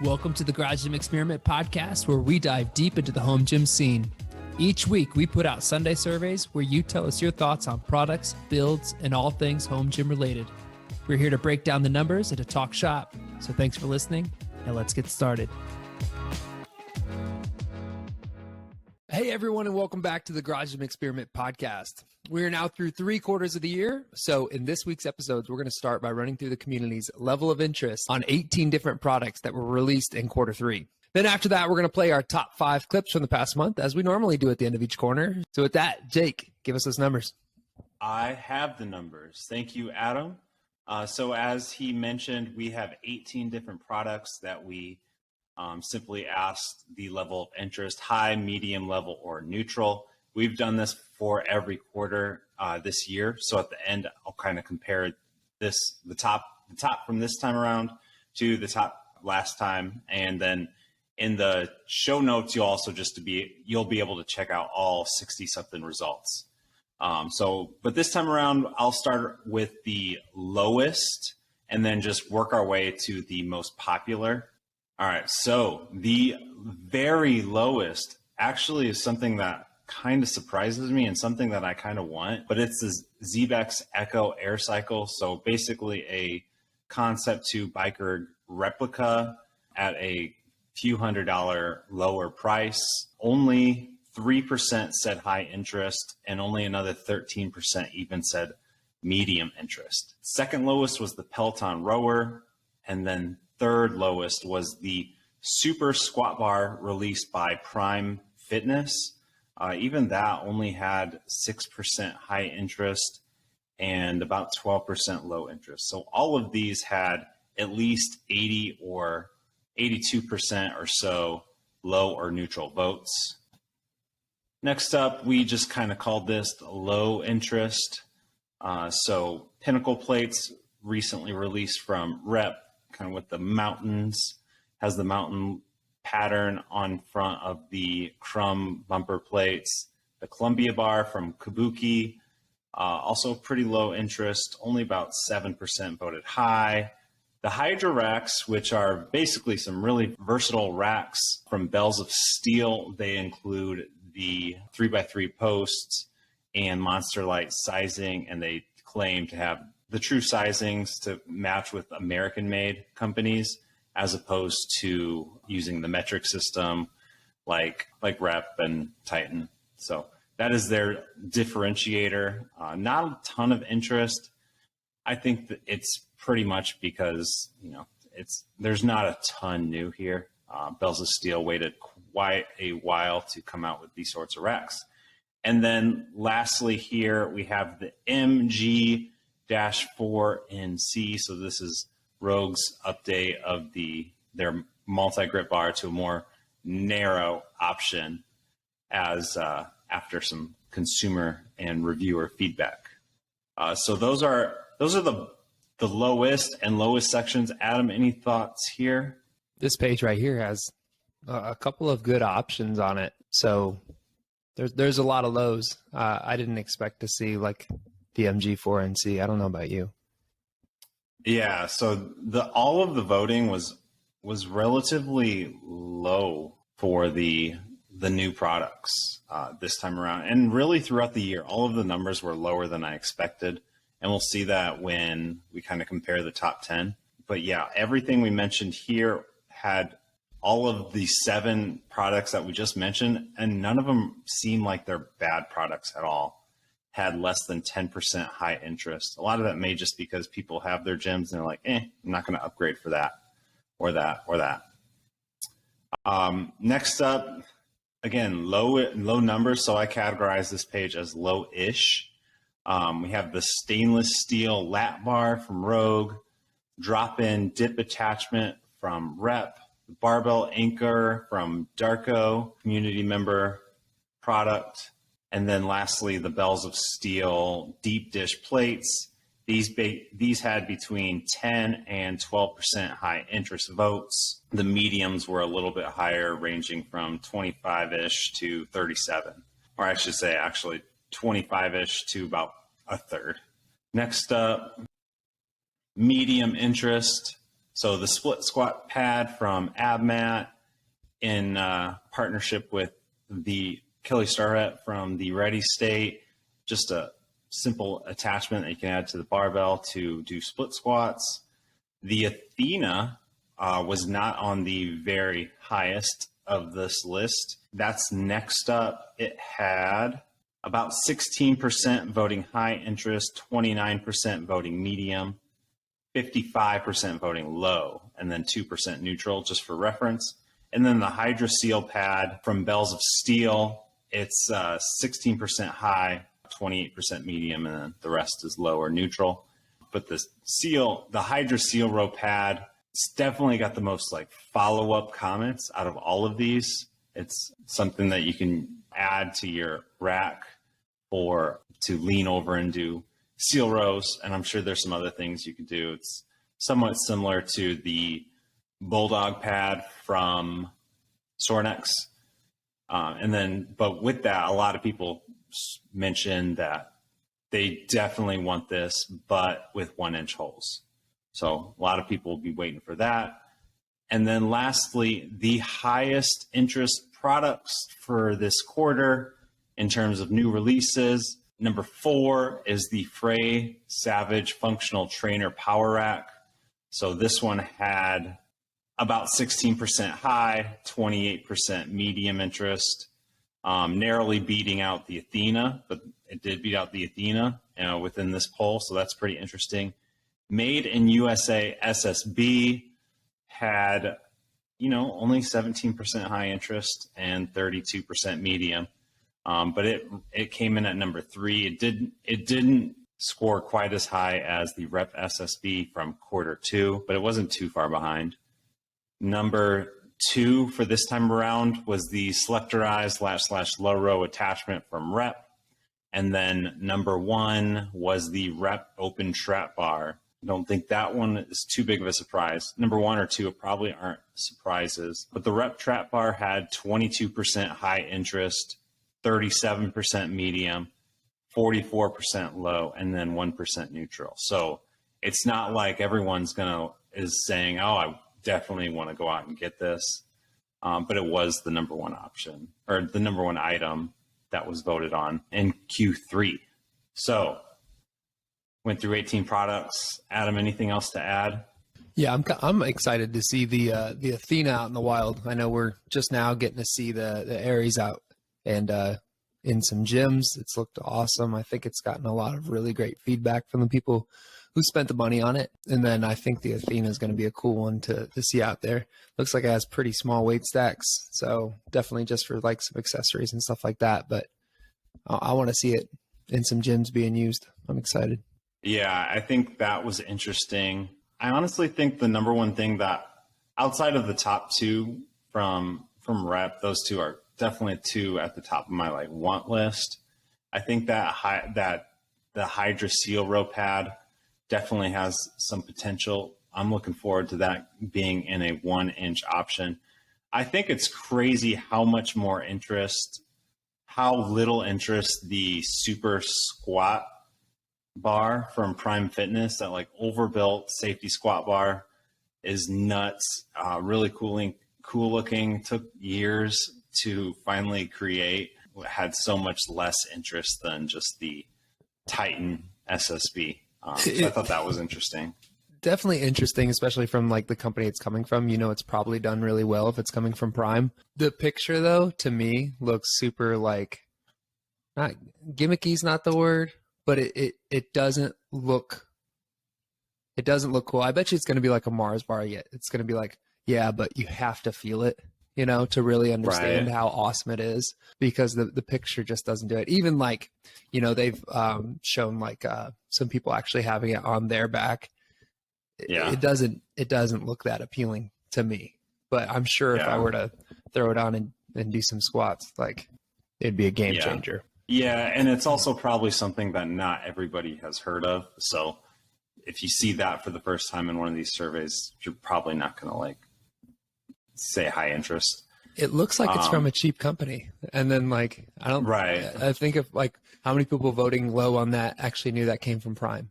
Welcome to the Garage Gym Experiment podcast, where we dive deep into the home gym scene. Each week, we put out Sunday surveys where you tell us your thoughts on products, builds, and all things home gym related. We're here to break down the numbers and to talk shop. So thanks for listening, and let's get started. Hey everyone, and welcome back to the Garage Gym Experiment podcast. We are now through 3 quarters of the year. So in this week's episodes, we're going to start by running through the community's level of interest on 18 different products that were released in quarter 3. Then after that, we're going to play our top 5 clips from the past month, as we normally do at the end of each corner. So with that, Jake, give us those numbers. I have the numbers. Thank you, Adam. So as he mentioned, we have 18 different products that we simply asked the level of interest: high, medium level, or neutral. We've done this for every quarter this year. So at the end, I'll kind of compare the top from this time around to the top last time. And then in the show notes, you'll be able to check out all 60 something results. But this time around, I'll start with the lowest and then just work our way to the most popular. All right, so the very lowest actually is something that kind of surprises me and something that I kind of want, but it's the Zebex Echo Air Cycle. So basically a Concept 2 biker replica at a few $100 lower price. Only 3% said high interest, and only another 13% even said medium interest. Second lowest was the Peloton rower, and then third lowest was the Super Squat Bar released by Prime Fitness. Even that only had 6% high interest and about 12% low interest. So all of these had at least 80 or 82% or so low or neutral votes. Next up, we just kind of called this low interest. So Pinnacle plates recently released from Rep, kind of with the mountains, has the mountain pattern on front of the Crumb bumper plates. The Columbia bar from Kabuki, also pretty low interest, only about 7% voted high. The Hydra racks, which are basically some really versatile racks from Bells of Steel, they include the 3x3 posts and Monster Light sizing, and they claim to have the true sizings to match with American-made companies, as opposed to using the metric system like Rep and Titan. So that is their differentiator. Not a ton of interest. I think that it's pretty much because, there's not a ton new here. Bells of Steel waited quite a while to come out with these sorts of racks. And then lastly here, we have the MG-4NC. So this is Rogue's update of their multi-grip bar to a more narrow option as after some consumer and reviewer feedback. So those are the lowest and lowest sections. Adam, any thoughts here? This page right here has a couple of good options on it. So there's a lot of lows. I didn't expect to see like the MG4NC. I don't know about you. Yeah, so all of the voting was relatively low for the new products this time around, and really throughout the year, all of the numbers were lower than I expected, and we'll see that when we kind of compare the top 10. But yeah, everything we mentioned here had all of the 7 products that we just mentioned, and none of them seem like they're bad products at all. Had less than 10% high interest. A lot of that may just because people have their gyms and they're like, I'm not going to upgrade for that or that or that. Next up, again, low numbers. So I categorize this page as low-ish. We have the stainless steel lat bar from Rogue, drop-in dip attachment from Rep, the barbell anchor from Darko, community member product. And then lastly, the Bells of Steel deep dish plates. These had between 10 and 12% high interest votes. The mediums were a little bit higher, ranging from 25-ish to 37. Or I should say actually 25-ish to about a third. Next up, medium interest. So the split squat pad from AbMat in partnership with the Kelly Starrett from the Ready State, just a simple attachment that you can add to the barbell to do split squats. The Athena was not on the very highest of this list. That's next up. It had about 16% voting high interest, 29% voting medium, 55% voting low, and then 2% neutral, just for reference. And then the Hydra Seal pad from Bells of Steel, it's 16% high, 28% medium, and then the rest is low or neutral. But the Hydra Seal Row pad, it's definitely got the most like follow-up comments out of all of these. It's something that you can add to your rack or to lean over and do seal rows. And I'm sure there's some other things you could do. It's somewhat similar to the Bulldog pad from Sornex. But with that, a lot of people mentioned that they definitely want this, but with 1-inch holes. So a lot of people will be waiting for that. And then lastly, the highest interest products for this quarter in terms of new releases. Number 4 is the Frey Savage Functional Trainer Power Rack. So this one had about 16% high, 28% medium interest, narrowly beating out the Athena, but it did beat out the Athena within this poll, so that's pretty interesting. Made in USA SSB had, only 17% high interest and 32% medium, but it came in at number 3. It didn't score quite as high as the Rep SSB from quarter 2, but it wasn't too far behind. Number 2 for this time around was the Selectorized /low row attachment from Rep. And then number 1 was the Rep Open Trap Bar. I don't think that one is too big of a surprise. Number 1 or 2 probably aren't surprises. But the Rep Trap Bar had 22% high interest, 37% medium, 44% low, and then 1% neutral. So it's not like everyone's is saying, oh, I definitely want to go out and get this. But it was the number 1 option, or the number 1 item that was voted on in Q3. So went through 18 products. Adam, anything else to add? Yeah, I'm excited to see the Athena out in the wild. I know we're just now getting to see the Aries out and in some gyms. It's looked awesome. I think it's gotten a lot of really great feedback from the people who spent the money on it. And then I think the Athena is going to be a cool one to see out there. Looks like it has pretty small weight stacks. So definitely just for like some accessories and stuff like that. But I want to see it in some gyms being used. I'm excited. Yeah, I think that was interesting. I honestly think the number 1 thing that outside of the top 2 from Rep, those 2 are definitely 2 at the top of my want list. I think that the Hydra Seal Row pad definitely has some potential. I'm looking forward to that being in a 1-inch option. I think it's crazy how much more interest, how little interest the Super Squat bar from Prime Fitness, that overbuilt safety squat bar, is nuts. Really cool looking. Took years to finally create. Had so much less interest than just the Titan SSB. So I thought that was interesting. Definitely interesting, especially from the company it's coming from. It's probably done really well if it's coming from Prime. The picture though, to me, looks super not gimmicky is not the word, but it doesn't look cool. I bet you it's going to be like a Mars bar yet. It's going to be yeah, but you have to feel it, to really understand how awesome it is, because the picture just doesn't do it. Even they've shown some people actually having it on their back. Yeah. It doesn't look that appealing to me, but I'm sure if I were to throw it on and do some squats, it'd be a game changer. Yeah. And it's also probably something that not everybody has heard of. So if you see that for the first time in one of these surveys, you're probably not going to say high interest. It looks like it's from a cheap company. And then I think of how many people voting low on that actually knew that came from Prime,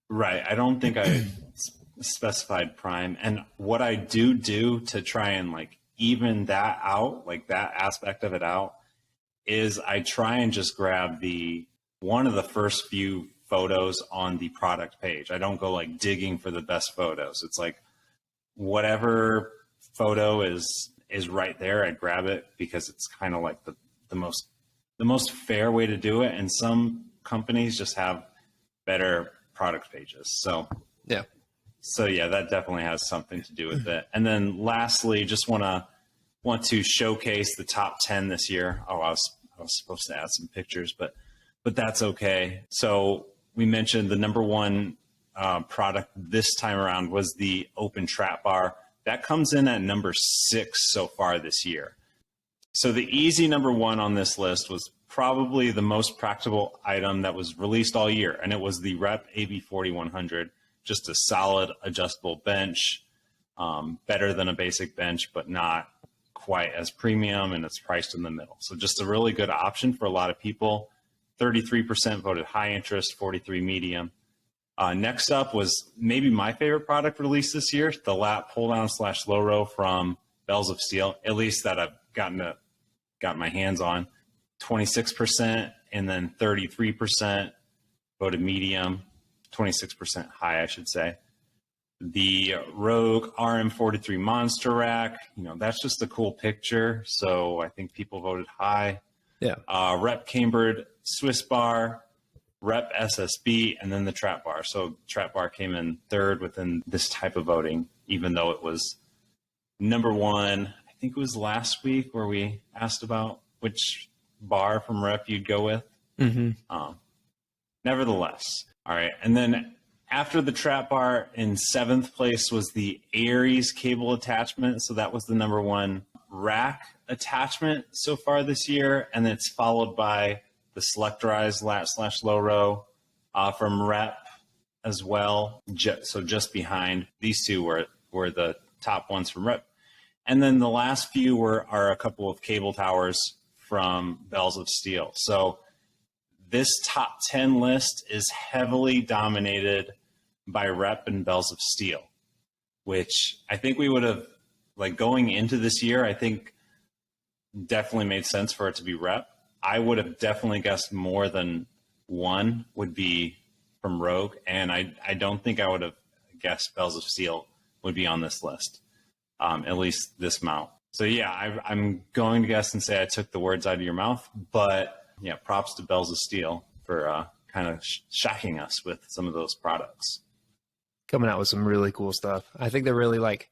Right. I don't think specified prime. And what I do to try and like even that out, like that aspect of it out, is I try and just grab one of the first few photos on the product page. I don't go like digging for the best photos. It's like whatever photo is right there, I grab it because it's kind of like the most fair way to do it. And some companies just have better product pages. So yeah, that definitely has something to do with it. And then lastly, just want to showcase the top 10 this year. Oh, I was supposed to add some pictures, but that's okay. So we mentioned the number one product this time around was the open trap bar. That comes in at number 6 so far this year. So the easy number one on this list was probably the most practical item that was released all year, and it was the Rep AB4100, just a solid adjustable bench, better than a basic bench, but not quite as premium, and it's priced in the middle. So just a really good option for a lot of people. 33% voted high interest, 43 medium. Next up was maybe my favorite product released this year, the lat pull down / low row from Bells of Steel, at least that I've got my hands on. 26%, and then 33% voted medium, 26% high, I should say. The Rogue RM43 Monster Rack, that's just a cool picture. So I think people voted high. Yeah. Rep Cambered Swiss Bar, Rep SSB, and then the Trap Bar. So Trap Bar came in third within this type of voting, even though it was number one. I think it was last week where we asked about which bar from Rep you'd go with. Mm-hmm. Nevertheless. All right. And then after the Trap Bar, in 7th place was the Aries cable attachment. So that was the number one rack attachment so far this year. And it's followed by the Selectorized lat / low row from Rep as well. So just behind these two were the top ones from Rep. And then the last few are a couple of cable towers from Bells of Steel. So this top 10 list is heavily dominated by Rep and Bells of Steel, which I think we would have, like going into this year, I think definitely made sense for it to be Rep. I would have definitely guessed more than one would be from Rogue, and I don't think I would have guessed Bells of Steel would be on this list, at least this mount. So yeah, I'm going to guess and say I took the words out of your mouth, but yeah, props to Bells of Steel for kind of shocking us with some of those products. Coming out with some really cool stuff. I think they're really like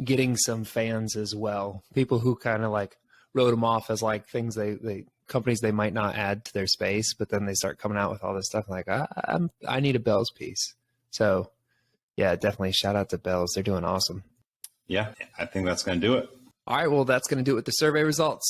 getting some fans as well. People who kind of like wrote them off as like things they companies they might not add to their space, but then they start coming out with all this stuff like I need a Bells piece. So yeah, definitely shout out to Bells. They're doing awesome. Yeah, I think that's going to do it. All right, well, that's going to do it with the survey results.